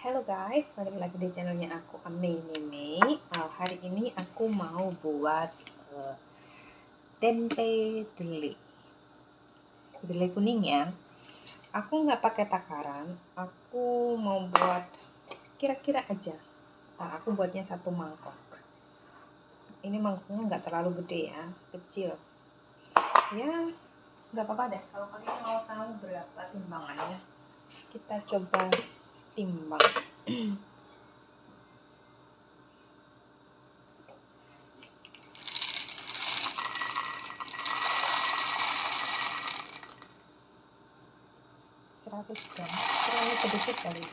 Halo guys, balik lagi di channelnya aku Ame Meme. Hari ini aku mau buat tempe dele kuning ya. Aku nggak pakai takaran, aku mau buat kira-kira aja. Aku buatnya satu mangkok. Ini mangkoknya nggak terlalu gede ya, kecil. Ya, nggak apa-apa deh. Kalau kalian mau tahu berapa timbangannya, kita coba timbang. 100 gram, terlalu sedikit kali.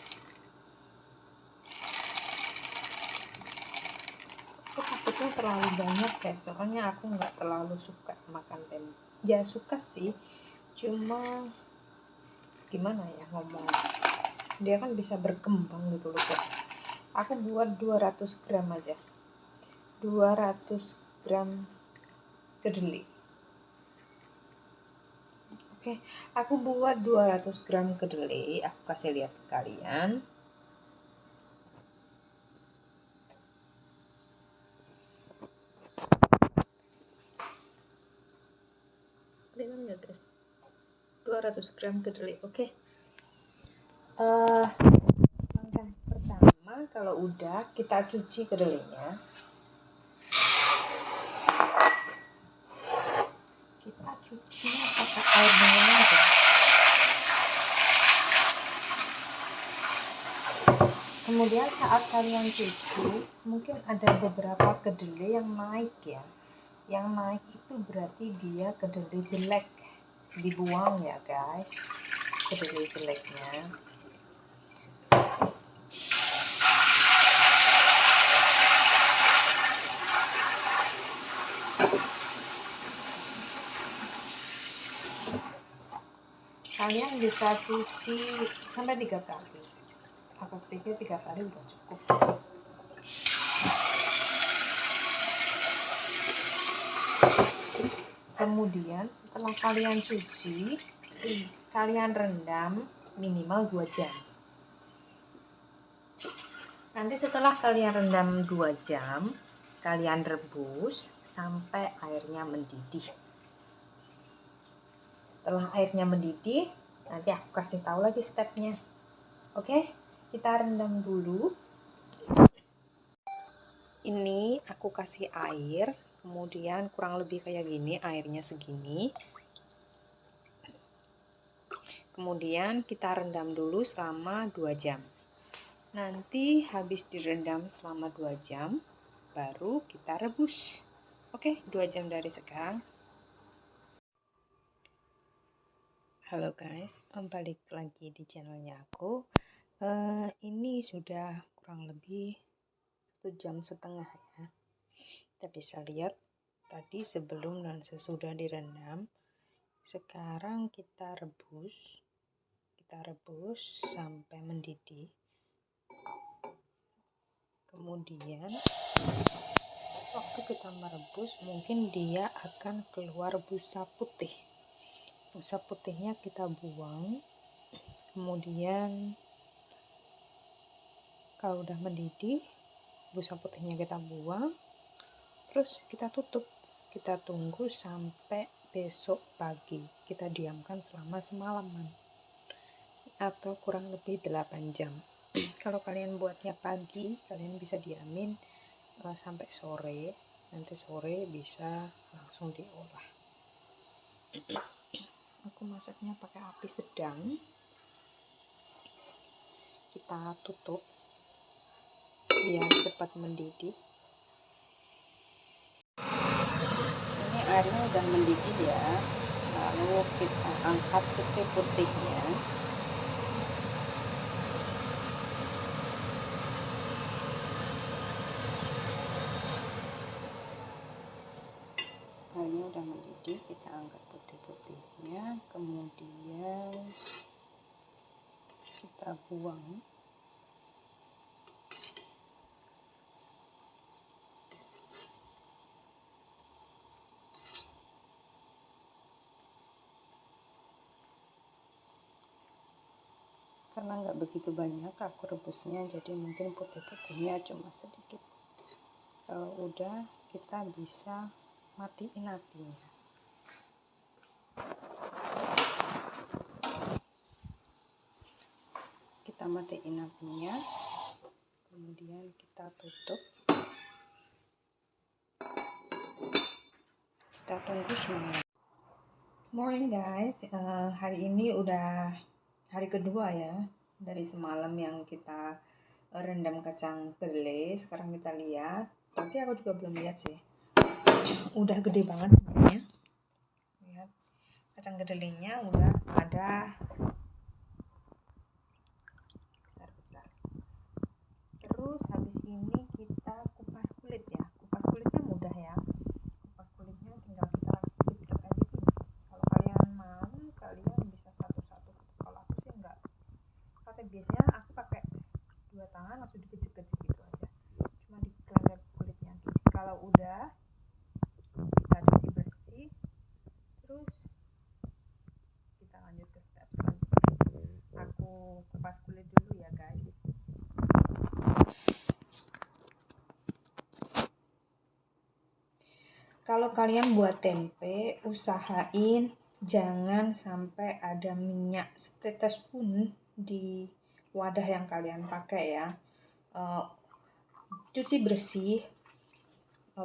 Aku takutnya terlalu banyak guys, soalnya aku nggak terlalu suka makan tempe. Ya suka sih, cuma gimana ya ngomong, dia kan bisa berkembang gitu loh guys. Aku buat 200 gram aja, 200 gram kedelai. Oke, aku buat 200 gram kedelai, aku kasih lihat ke kalian. Kelihatan nggak guys? 200 gram kedelai, oke. Langkah pertama, kalau udah kita cuci kedelainya. Kita cucinya pakai air dingin aja. Kemudian saat kalian cuci, mungkin ada beberapa kedelai yang naik ya. Yang naik itu berarti dia kedelai jelek. Dibuang ya guys, kedelai jeleknya. Kalian bisa cuci sampai 3 kali. Aku pikir 3 kali udah cukup. Kemudian setelah kalian cuci, kalian rendam minimal 2 jam. Nanti setelah kalian rendam 2 jam, kalian rebus sampai airnya mendidih. Setelah airnya mendidih, nanti aku kasih tahu lagi stepnya. Oke, kita rendam dulu. Ini aku kasih air, kemudian kurang lebih kayak gini, airnya segini. Kemudian kita rendam dulu selama 2 jam. Nanti habis direndam selama 2 jam, baru kita rebus. Oke, 2 jam dari sekarang. Halo guys, balik lagi di channelnya aku. Ini sudah kurang lebih 1,5 jam ya. Kita bisa lihat tadi sebelum dan sesudah direndam. Sekarang kita rebus sampai mendidih. Kemudian waktu kita merebus mungkin dia akan keluar busa putih. Busa putihnya kita buang. Kemudian kalau udah mendidih, busa putihnya kita buang, terus kita tutup. Kita tunggu sampai besok pagi. Kita diamkan selama semalaman atau kurang lebih 8 jam. Kalau kalian buatnya pagi, kalian bisa diamin sampai sore. Nanti sore bisa langsung diolah. Aku masaknya pakai api sedang. Kita tutup biar cepat mendidih. Ini airnya udah mendidih ya, lalu kita angkat putih-putihnya. Airnya udah mendidih, kita angkat putih-putihnya, kemudian kita buang. karena nggak begitu banyak aku rebusnya, jadi mungkin putih-putihnya cuma sedikit. Kalau udah, kita bisa matiin apinya. Kita matiin apinya, kemudian kita tutup. Kita tunggu semalam. Morning guys, hari ini udah hari kedua ya dari semalam yang kita rendam kacang kedelai. Sekarang kita lihat, tapi aku juga belum lihat sih. Udah gede banget sebenarnya. Lihat, kacang kedelainya udah ada besar-besar. Terus habis ini kita kupas kulit ya. Kupas kulitnya mudah ya. Kupas kulitnya tinggal kita picek aja gini. Kalau kalian mau, kalian bisa satu-satu. Kalau aku sih enggak. Biasanya aku pakai dua tangan langsung dipicek-picek gitu aja. Cuma dikelempar kulitnya. Kalau udah kita cuci bersih, terus kita lanjut ke step selanjutnya. Aku kupas kulit dulu ya guys. Kalau kalian buat tempe, usahain jangan sampai ada minyak setetes pun di wadah yang kalian pakai ya. Cuci bersih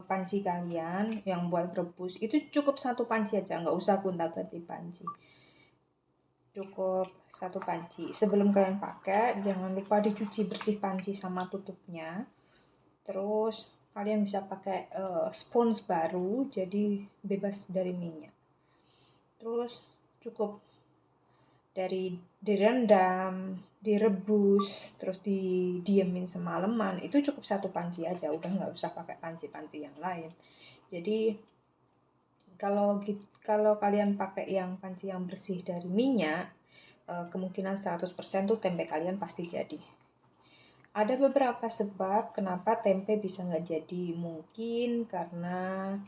panci kalian yang buat rebus, itu cukup satu panci aja, nggak usah gonta-ganti panci, cukup satu panci. Sebelum kalian pakai, jangan lupa dicuci bersih panci sama tutupnya. Terus kalian bisa pakai spons baru, jadi bebas dari minyak. Terus cukup dari direndam, direbus, terus didiemin semalaman, itu cukup satu panci aja, udah nggak usah pakai panci-panci yang lain. Jadi kalau kalian pakai yang panci yang bersih dari minyak, kemungkinan 100% tuh tempe kalian pasti jadi. Ada beberapa sebab kenapa tempe bisa nggak jadi. Mungkin karena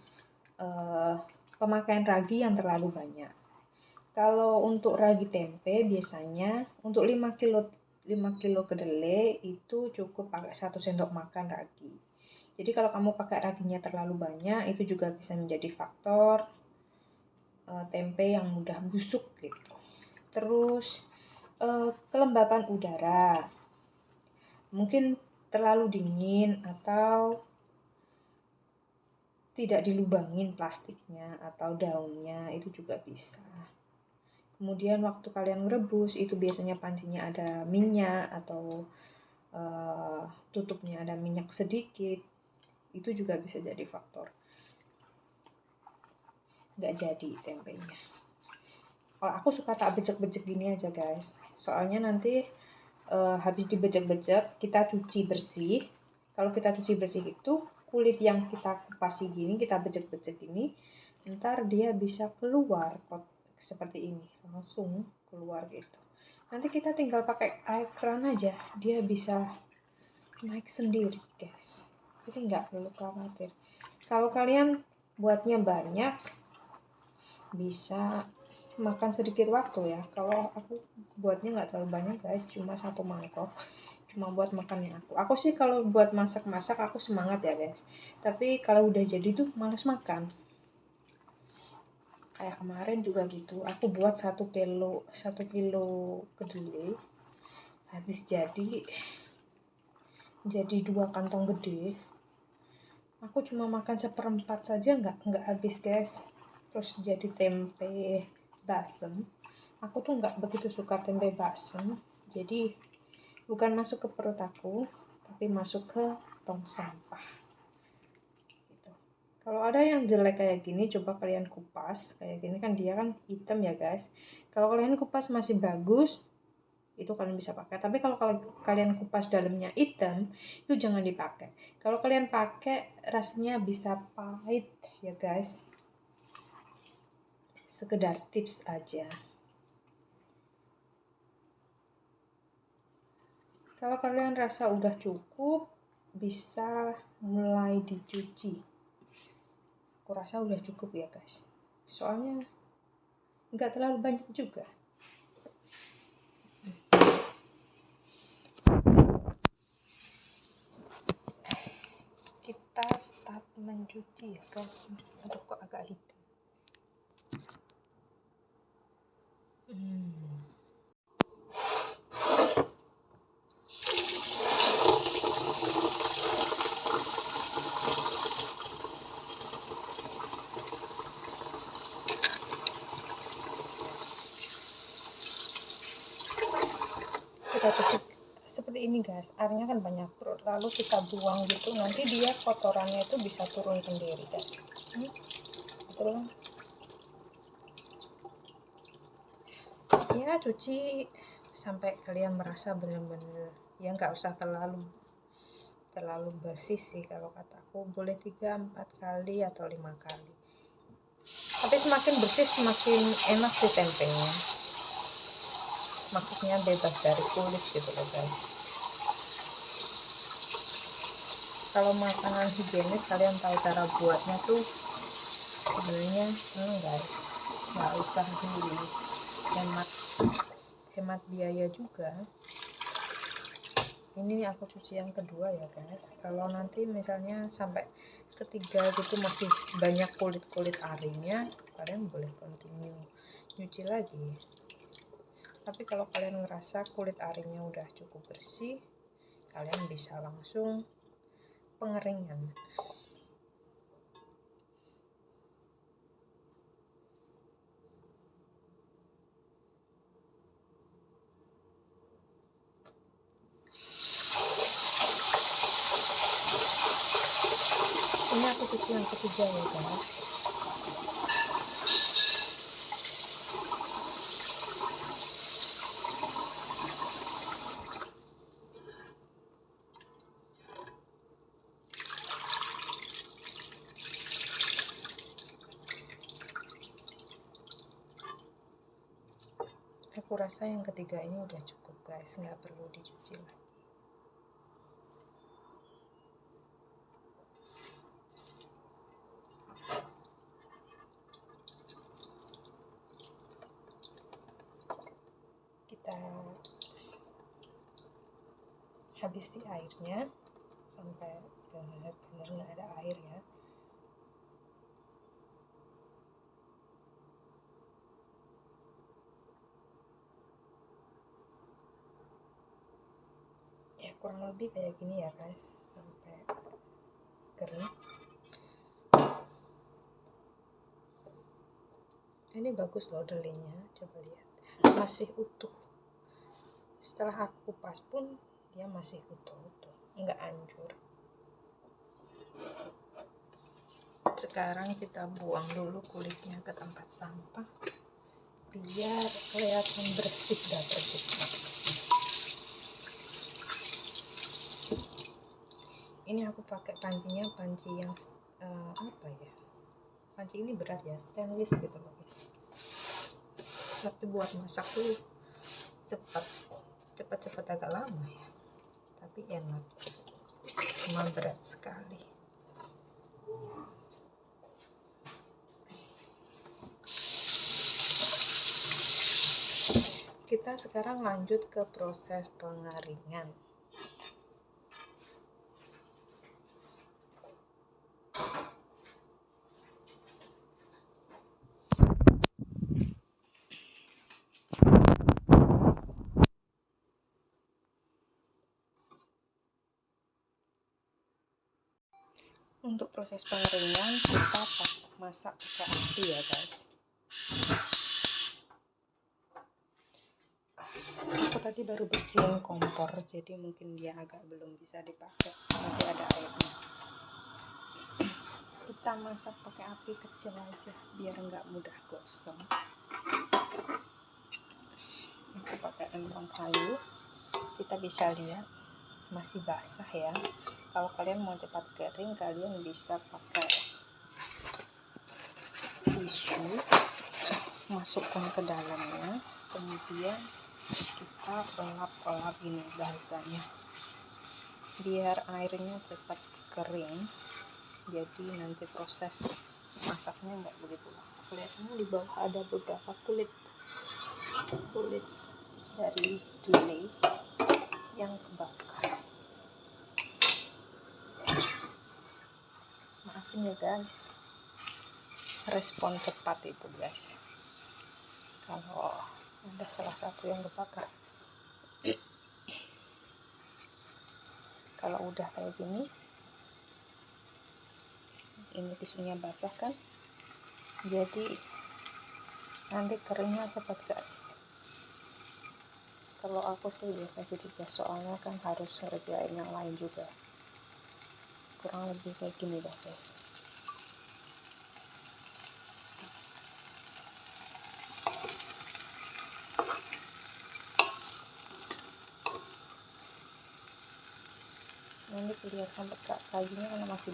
pemakaian ragi yang terlalu banyak. Kalau untuk ragi tempe biasanya untuk 5 kilo kedelai itu cukup pakai 1 sendok makan ragi. Jadi kalau kamu pakai raginya terlalu banyak, itu juga bisa menjadi faktor tempe yang mudah busuk gitu. Terus kelembapan udara, mungkin terlalu dingin atau tidak dilubangin plastiknya atau daunnya, itu juga bisa. Kemudian waktu kalian merebus, itu biasanya pancinya ada minyak atau tutupnya ada minyak sedikit, itu juga bisa jadi faktor nggak jadi tempenya. Kalau aku suka tak becek-becek gini aja guys, soalnya nanti habis dibecek-becek kita cuci bersih. Kalau kita cuci bersih itu kulit yang kita kupasi gini, kita becek-becek gini, ntar dia bisa keluar kok seperti ini, langsung keluar gitu. Nanti kita tinggal pakai air keran aja, dia bisa naik sendiri guys, jadi nggak perlu khawatir. Kalau kalian buatnya banyak, bisa makan sedikit waktu ya. Kalau aku buatnya nggak terlalu banyak guys, cuma 1 mangkok, cuma buat makannya aku sih kalau buat masak-masak aku semangat ya guys, tapi kalau udah jadi tuh males makan. Kayak kemarin juga gitu, aku buat 1 kilo kedelai, habis jadi 2 kantong gede, aku cuma makan 1/4 saja nggak habis guys. Terus jadi tempe basem, aku tuh nggak begitu suka tempe basem, jadi bukan masuk ke perut aku, tapi masuk ke tong sampah gitu. Kalau ada yang jelek kayak gini, coba kalian kupas kayak gini, kan dia kan hitam ya guys. Kalau kalian kupas masih bagus, itu kalian bisa pakai. Tapi kalau kalian kupas dalamnya hitam, itu jangan dipakai. Kalau kalian pakai rasanya bisa pahit ya guys. Sekedar tips aja. Kalau kalian rasa udah cukup, bisa mulai dicuci. Aku rasa udah cukup ya guys, soalnya nggak terlalu banyak juga. kita start mencuci ya guys. Aduh kok agak hitam. Kita cuci seperti ini guys, airnya kan banyak, lalu kita buang gitu, nanti dia kotorannya itu bisa turun sendiri guys. Betul ya, cuci sampai kalian merasa benar-benar ya, nggak usah terlalu bersih sih, kalau kataku boleh 3-4 kali atau 5 kali, tapi semakin bersih semakin enak sih tempenya, maksudnya bebas dari kulit gitu loh guys. Kalau makanan higienis kalian tahu cara buatnya tuh sebenarnya nggak usah dulu, hemat biaya juga. Ini aku cuci yang kedua ya guys. Kalau nanti misalnya sampai ketiga gitu masih banyak kulit arinya, kalian boleh continue nyuci lagi. Tapi kalau kalian ngerasa kulit arinya udah cukup bersih, kalian bisa langsung pengeringan. Ini aku cuci yang ketiga ya guys. Aku rasa yang ketiga ini udah cukup guys, nggak perlu dicuci lagi. Kita habisi airnya sampai benar-benar nggak ada air ya. Ya kurang lebih kayak gini ya guys, sampai kering. Ini bagus loh delinya, coba lihat, masih utuh. Setelah aku kupas pun dia masih utuh, nggak hancur. Sekarang kita buang dulu kulitnya ke tempat sampah biar kelihatan bersih dan terbuka. Ini aku pakai pancinya, panci yang apa ya, panci ini berat ya, stainless gitu loh guys. Tapi buat masak tuh cepat agak lama ya, tapi enak, cuma berat sekali. Kita sekarang lanjut ke proses pengeringan. Untuk proses pengeringan kita masak pakai api ya guys. Aku tadi baru bersihin kompor, jadi mungkin dia agak belum bisa dipakai, masih ada airnya. Kita masak pakai api kecil aja biar nggak mudah gosong. Aku pakai rentang kayu, kita bisa lihat masih basah ya. Kalau kalian mau cepat kering, kalian bisa pakai tisu, masukkan ke dalamnya, kemudian kita elap ini bahasanya, biar airnya cepat kering, jadi nanti proses masaknya nggak begitu lama. Kelihatannya di bawah ada beberapa kulit dari delay yang kebakar. ini guys, respon cepat itu guys. Kalau ada salah satu yang kebakar, kalau udah kayak gini, ini tisunya basah kan, jadi nanti keringnya cepat guys. Kalau aku sih biasa gitu guys, soalnya kan harus ngerjain yang lain juga. Kurang lebih kayak gini dah guys. Nanti dilihat sampai kakinya karena masih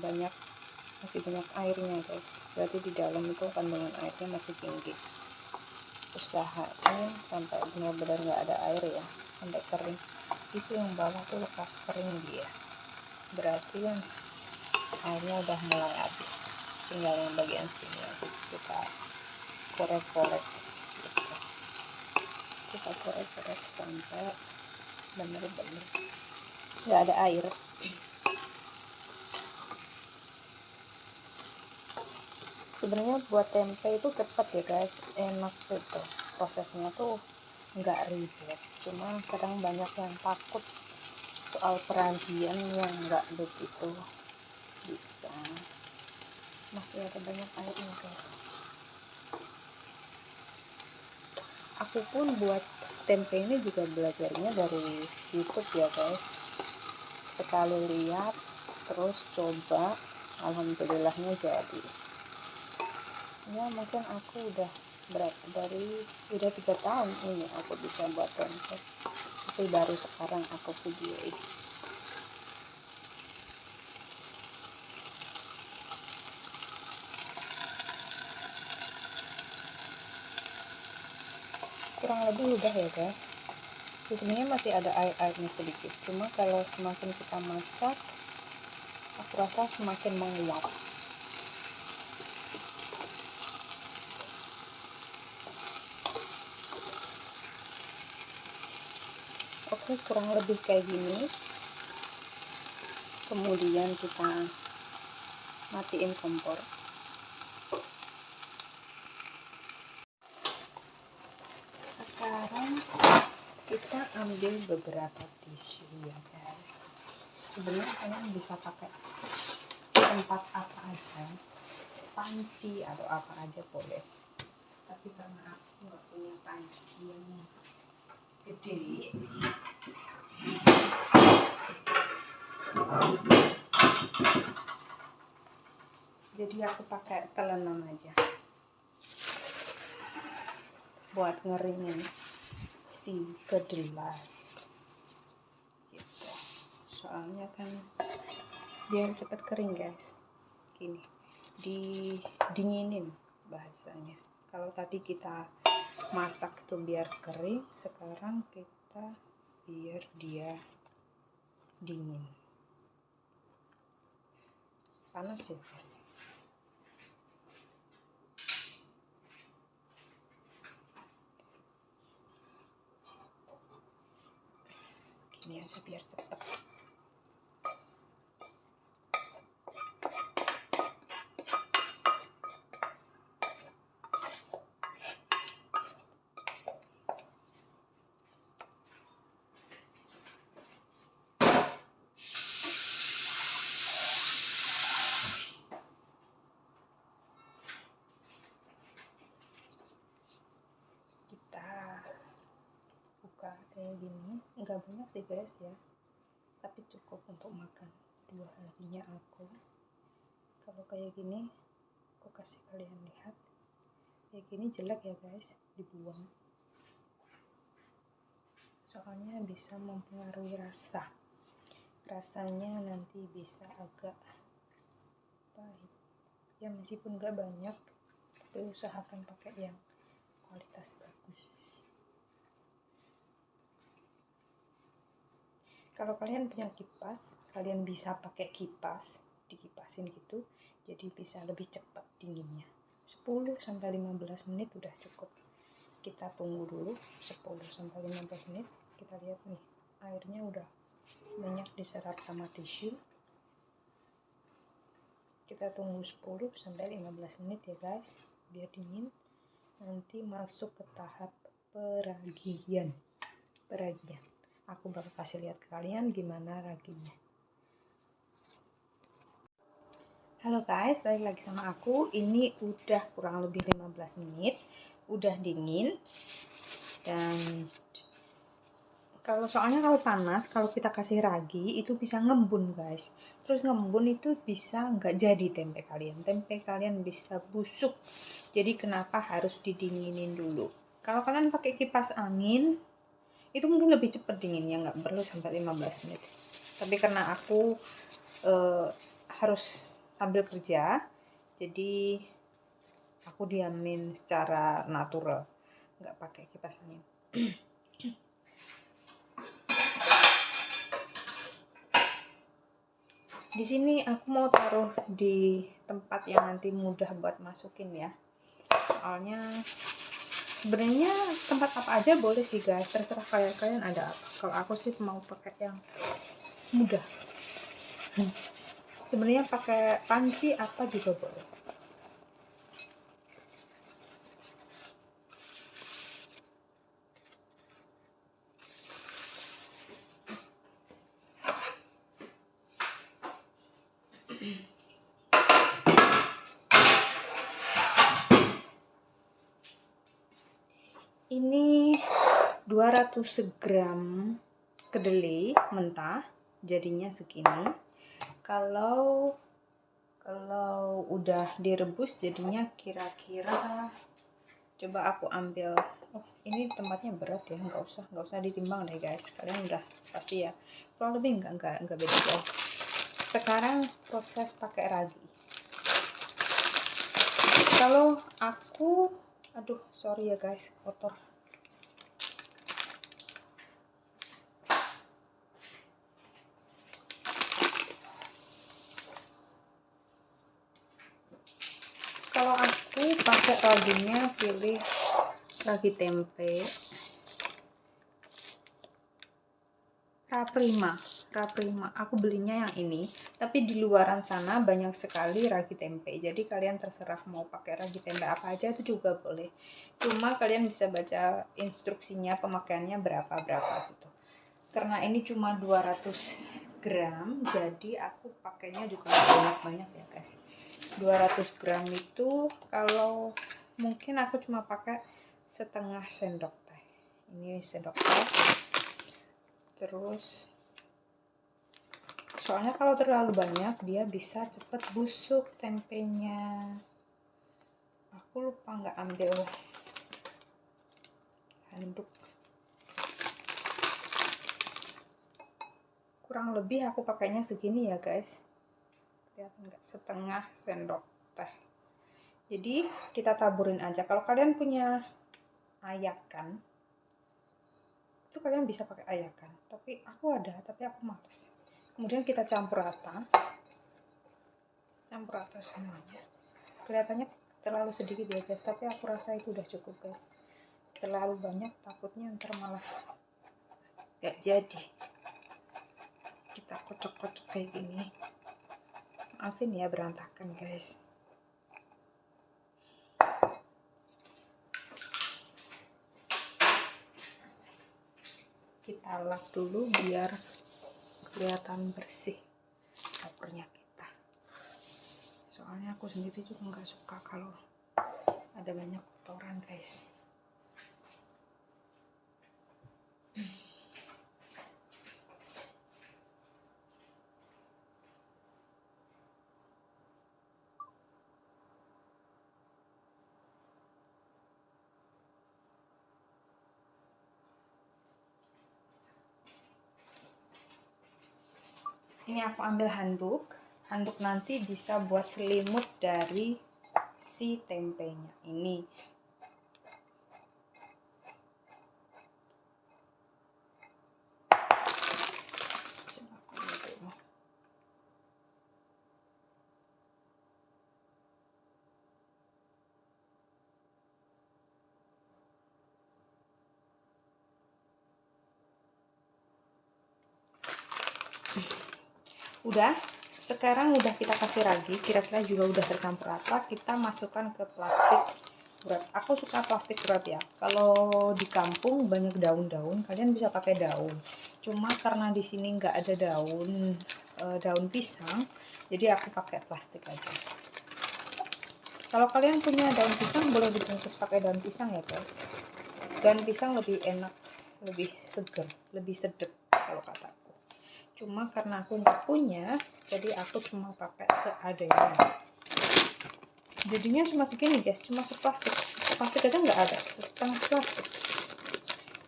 banyak airnya guys, berarti di dalam itu kandungan airnya masih tinggi. Usahain sampai benar-benar nggak ada air ya, sampai kering. Itu yang bawah tuh lekas kering dia, berarti kan airnya udah mulai habis. Tinggal yang bagian sini aja kita korek-korek gitu. Kita korek-korek sampai benar-benar nggak ada air. Sebenarnya buat tempe itu cepet ya guys, enak gitu, prosesnya tuh nggak ribet. Cuma kadang banyak yang takut soal peragian yang nggak begitu bisa, masih ada banyak airnya guys. Aku pun buat tempe ini juga belajarnya dari YouTube ya guys. Sekali lihat terus coba, alhamdulillahnya jadi. Ya mungkin aku udah udah 3 tahun ini aku bisa buat tempe, tapi baru sekarang aku videoin. Kurang lebih udah ya guys. Sebenarnya masih ada air-airnya sedikit, cuma kalau semakin kita masak aku rasa semakin menguap. Oke, kurang lebih kayak gini. Kemudian kita matiin kompor. Sekarang kita ambil beberapa tisu ya guys. Sebenarnya kalian bisa pakai tempat apa aja, panci atau apa aja boleh, tapi karena aku nggak punya panci yang gede, jadi aku pakai telenan aja buat ngeringin si kedelai gitu. Soalnya kan biar cepat kering guys, gini didinginin bahasanya. Kalau tadi kita masak itu biar kering, sekarang kita biar dia dingin. Panas ya guys. Gini aja biar cepat. Buka kayak gini, nggak banyak sih guys ya, tapi cukup untuk makan 2 harinya aku. Kalau kayak gini aku kasih kalian lihat, kayak gini jelek ya guys, dibuang, soalnya bisa mempengaruhi rasanya nanti bisa agak pahit ya, meskipun nggak banyak, tapi usahakan pakai yang kualitas bagus. Kalau kalian punya kipas, kalian bisa pakai kipas, dikipasin gitu, jadi bisa lebih cepat dinginnya. 10-15 menit udah cukup. Kita tunggu dulu 10-15 menit. Kita lihat nih, airnya udah banyak diserap sama tisu. Kita tunggu 10 sampai 15 menit ya guys, biar dingin. Nanti masuk ke tahap peragian. Aku bakal kasih lihat ke kalian gimana raginya. Halo guys, balik lagi sama aku. Ini udah kurang lebih 15 menit, udah dingin. Dan soalnya kalau panas, kalau kita kasih ragi itu bisa ngembun guys. Terus ngembun itu bisa nggak jadi tempe kalian bisa busuk. Jadi kenapa harus didinginin dulu? Kalau kalian pakai kipas angin itu mungkin lebih cepat dinginnya, nggak perlu sampai 15 menit. Tapi karena aku harus sambil kerja, jadi aku diamin secara natural, nggak pakai kipas angin. Di sini aku mau taruh di tempat yang nanti mudah buat masukin ya. Soalnya sebenarnya tempat apa aja boleh sih guys, terserah kalian ada apa. Kalau aku sih mau pakai yang mudah. Sebenarnya pakai panci apa juga boleh. Ini 200 gram kedelai mentah, jadinya segini. Kalau udah direbus jadinya kira-kira, coba aku ambil. Oh, ini tempatnya berat ya, nggak usah ditimbang deh guys. Kalian udah pasti ya. Kurang lebih nggak beda jauh. Sekarang proses pakai ragi. Kalau aku, aduh sorry ya guys, kotor. Kalau aku pakai raginya pilih ragi tempe Raprima. Aku belinya yang ini, tapi di luaran sana banyak sekali ragi tempe. Jadi kalian terserah mau pakai ragi tempe apa aja itu juga boleh. Cuma kalian bisa baca instruksinya pemakaiannya berapa gitu. Karena ini cuma 200 gram, jadi aku pakainya juga banyak ya guys. 200 gram itu kalau mungkin aku cuma pakai setengah sendok teh. Ini sendok teh. Terus soalnya kalau terlalu banyak dia bisa cepet busuk tempenya. Aku lupa nggak ambil handuk. Kurang lebih aku pakainya segini ya guys. Kelihatan nggak? Setengah sendok teh. Jadi kita taburin aja. Kalau kalian punya ayakan itu kalian bisa pakai ayakan, tapi aku males. Kemudian kita campur rata semuanya. Kelihatannya terlalu sedikit ya guys, tapi aku rasa itu udah cukup guys. Terlalu banyak takutnya ntar malah gak jadi. Kita kocok-kocok kayak gini, maafin ya berantakan guys. Kita lap dulu biar kelihatan bersih dapurnya kita. Soalnya aku sendiri juga nggak suka kalau ada banyak kotoran guys. Ini aku ambil handuk nanti bisa buat selimut dari si tempenya ini. Udah Sekarang udah kita kasih ragi, kira-kira juga udah tercampur rata, kita masukkan ke plastik wrap. Aku suka plastik wrap ya. Kalau di kampung banyak daun-daun, kalian bisa pakai daun. Cuma karena di sini nggak ada daun pisang, jadi aku pakai plastik aja. Kalau kalian punya daun pisang, boleh dibungkus pakai daun pisang ya guys. Daun pisang lebih enak, lebih seger, lebih sedap kalau kataku. Cuma karena aku nggak punya, jadi aku cuma pakai seadanya. Jadinya cuma segini guys, cuma seplastik aja nggak ada, setengah plastik,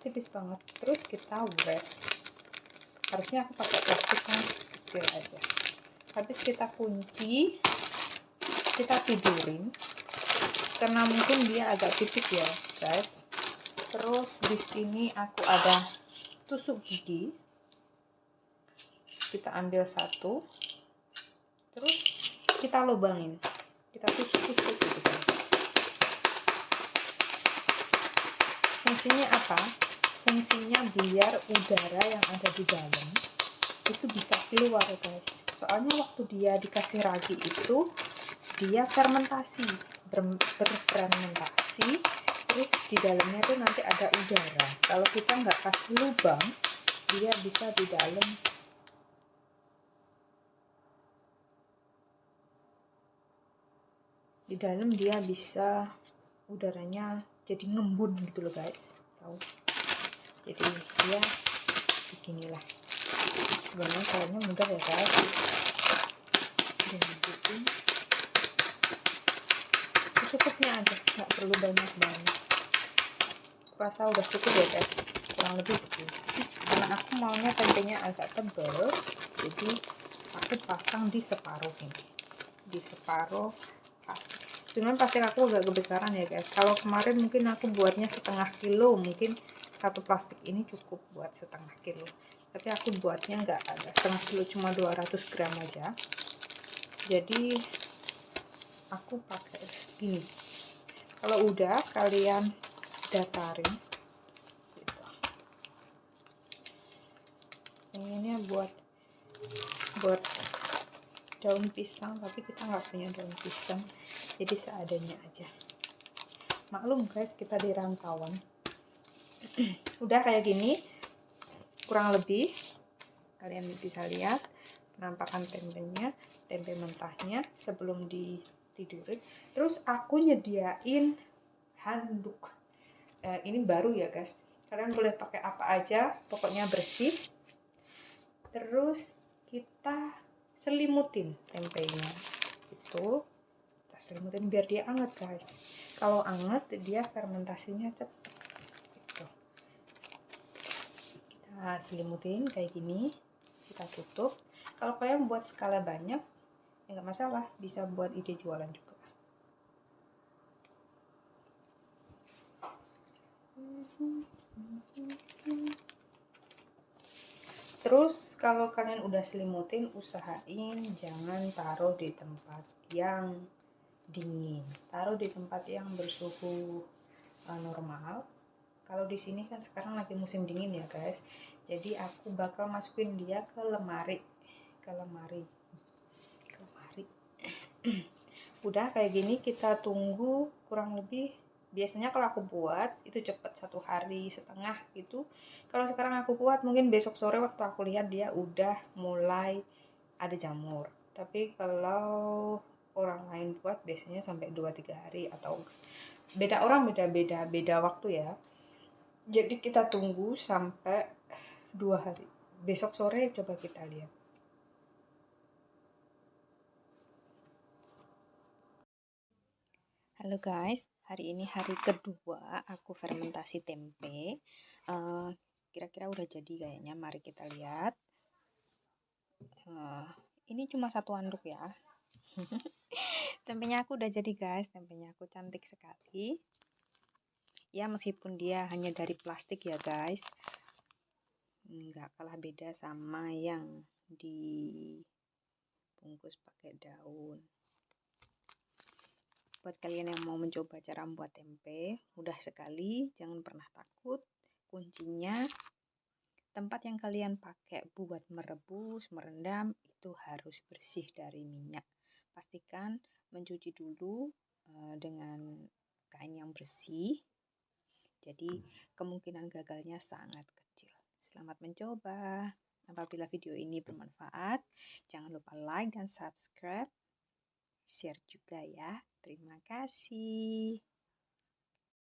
tipis banget. Terus kita wrap, harusnya aku pakai plastik yang kecil aja. Habis kita kunci, kita tidurin karena mungkin dia agak tipis ya guys. Terus di sini aku ada tusuk gigi, kita ambil satu, terus kita lubangin, kita tusuk-tusuk gitu guys. Fungsinya apa? Fungsinya biar udara yang ada di dalam itu bisa keluar guys. Soalnya waktu dia dikasih ragi itu dia fermentasi, berfermentasi, terus di dalamnya tuh nanti ada udara. Kalau kita nggak kasih lubang, dia bisa di dalam dia bisa udaranya jadi ngembun gitu loh guys, tahu? Jadi dia beginilah. Sebenarnya caranya mudah ya guys. Dibikin secukupnya aja, nggak perlu banyak-banyak. Rasa udah cukup ya guys, kurang lebih segini. Karena aku maunya tempenya agak tebal, jadi aku pasang di separuh ini, di separuh plastik. Sebenarnya plastik aku agak kebesaran ya guys. Kalau kemarin mungkin aku buatnya setengah kilo, mungkin satu plastik ini cukup buat setengah kilo. Tapi aku buatnya nggak ada setengah kilo, cuma 200 gram aja. Jadi aku pakai segini. Kalau udah kalian datarin gitu. Pengennya buat daun pisang, tapi kita nggak punya daun pisang, jadi seadanya aja. Maklum guys, kita di rantauan. Udah kayak gini kurang lebih, kalian bisa lihat penampakan tempenya, tempe mentahnya sebelum ditidurin. Terus aku nyediain handuk, ini baru ya guys, kalian boleh pakai apa aja, pokoknya bersih. Terus kita selimutin tempenya, itu kita selimutin biar dia anget guys. Kalau anget dia fermentasinya cepet gitu. Kita selimutin kayak gini, kita tutup. Kalau kalian buat skala banyak ya nggak masalah, bisa buat ide jualan juga. Terus kalau kalian udah selimutin, usahain jangan taruh di tempat yang dingin, taruh di tempat yang bersuhu normal. Kalau di sini kan sekarang lagi musim dingin ya guys, jadi aku bakal masukin dia ke lemari. Udah kayak gini kita tunggu kurang lebih, biasanya kalau aku buat itu cepet 1,5 hari gitu. Kalau sekarang aku buat mungkin besok sore waktu aku lihat dia udah mulai ada jamur. Tapi kalau orang lain buat biasanya sampai 2-3 hari, atau beda orang beda waktu ya. Jadi kita tunggu sampai 2 hari. Besok sore coba kita lihat. Halo guys, hari ini hari kedua aku fermentasi tempe. Kira-kira udah jadi kayaknya, mari kita lihat. Ini cuma satu handuk ya. Tempenya aku udah jadi guys, tempenya aku cantik sekali. Ya meskipun dia hanya dari plastik ya guys, nggak kalah beda sama yang dibungkus pakai daun. Buat kalian yang mau mencoba cara membuat tempe, mudah sekali, jangan pernah takut. Kuncinya Tempat yang kalian pakai buat merebus, merendam itu harus bersih dari minyak. Pastikan mencuci dulu dengan kain yang bersih. Jadi kemungkinan gagalnya sangat kecil. Selamat mencoba. Apabila video ini bermanfaat, jangan lupa like dan subscribe. Share juga ya. Terima kasih.